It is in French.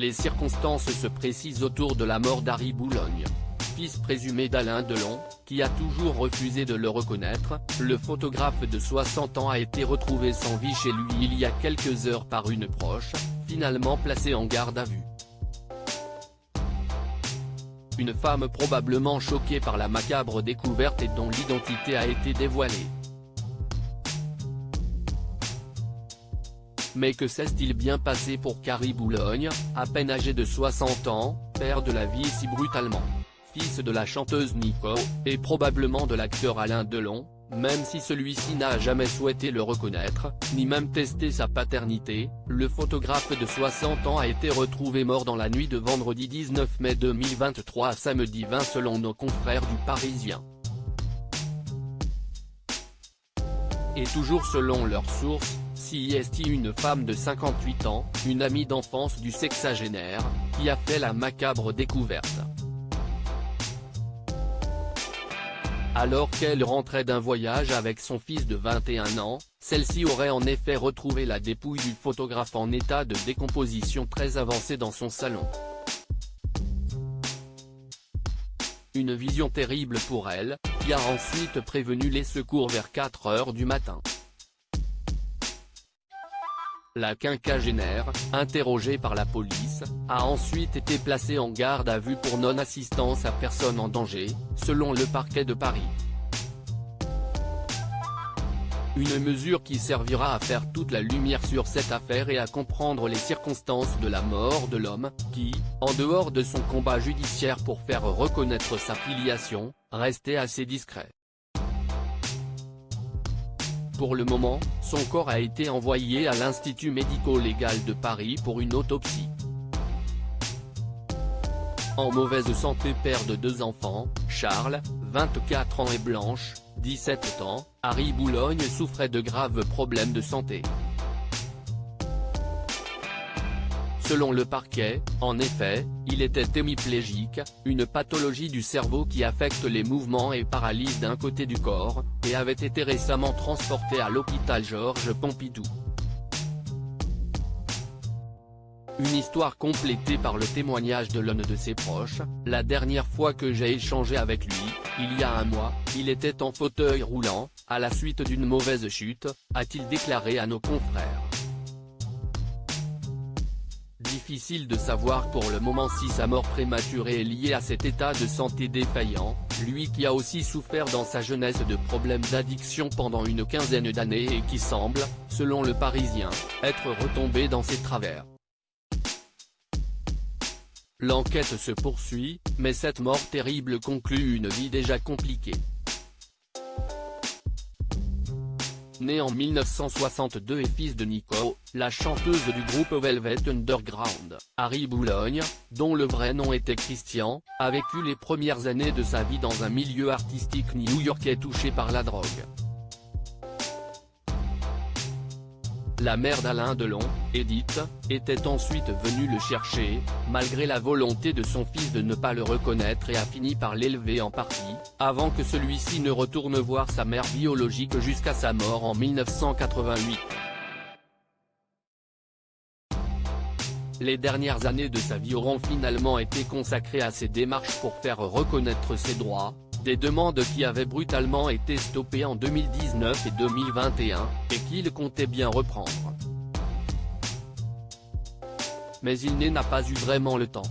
Les circonstances se précisent autour de la mort d'Harry Boulogne, fils présumé d'Alain Delon, qui a toujours refusé de le reconnaître. Le photographe de 60 ans a été retrouvé sans vie chez lui il y a quelques heures par une proche, finalement placé en garde à vue. Une femme probablement choquée par la macabre découverte et dont l'identité a été dévoilée. Mais que s'est-il bien passé pour qu'Harry Boulogne, à peine âgé de 60 ans, perde la vie si brutalement? Fils de la chanteuse Nico, et probablement de l'acteur Alain Delon, même si celui-ci n'a jamais souhaité le reconnaître, ni même tester sa paternité, le photographe de 60 ans a été retrouvé mort dans la nuit de vendredi 19 mai 2023 à samedi 20 selon nos confrères du Parisien. Et toujours selon leurs sources, c'est une femme de 58 ans, une amie d'enfance du sexagénaire, qui a fait la macabre découverte. Alors qu'elle rentrait d'un voyage avec son fils de 21 ans, celle-ci aurait en effet retrouvé la dépouille du photographe en état de décomposition très avancé dans son salon. Une vision terrible pour elle, qui a ensuite prévenu les secours vers 4 heures du matin. La quinquagénaire, interrogée par la police, a ensuite été placée en garde à vue pour non-assistance à personne en danger, selon le parquet de Paris. Une mesure qui servira à faire toute la lumière sur cette affaire et à comprendre les circonstances de la mort de l'homme, qui, en dehors de son combat judiciaire pour faire reconnaître sa filiation, restait assez discret. Pour le moment, son corps a été envoyé à l'Institut médico-légal de Paris pour une autopsie. En mauvaise santé, père de 2 enfants, Charles, 24 ans et Blanche, 17 ans, Harry Boulogne souffrait de graves problèmes de santé. Selon le parquet, en effet, il était hémiplégique, une pathologie du cerveau qui affecte les mouvements et paralyse d'un côté du corps, et avait été récemment transporté à l'hôpital Georges Pompidou. Une histoire complétée par le témoignage de l'un de ses proches: la dernière fois que j'ai échangé avec lui, il y a un mois, il était en fauteuil roulant, à la suite d'une mauvaise chute, a-t-il déclaré à nos confrères. Difficile de savoir pour le moment si sa mort prématurée est liée à cet état de santé défaillant, lui qui a aussi souffert dans sa jeunesse de problèmes d'addiction pendant une quinzaine d'années et qui semble, selon le Parisien, être retombé dans ses travers. L'enquête se poursuit, mais cette mort terrible conclut une vie déjà compliquée. Né en 1962 et fils de Nico, la chanteuse du groupe Velvet Underground, Harry Boulogne, dont le vrai nom était Christian, a vécu les premières années de sa vie dans un milieu artistique new-yorkais touché par la drogue. La mère d'Alain Delon, Edith, était ensuite venue le chercher, malgré la volonté de son fils de ne pas le reconnaître, et a fini par l'élever en partie, avant que celui-ci ne retourne voir sa mère biologique jusqu'à sa mort en 1988. Les dernières années de sa vie auront finalement été consacrées à ses démarches pour faire reconnaître ses droits, des demandes qui avaient brutalement été stoppées en 2019 et 2021, et qu'il comptait bien reprendre. Mais il n'a pas eu vraiment le temps.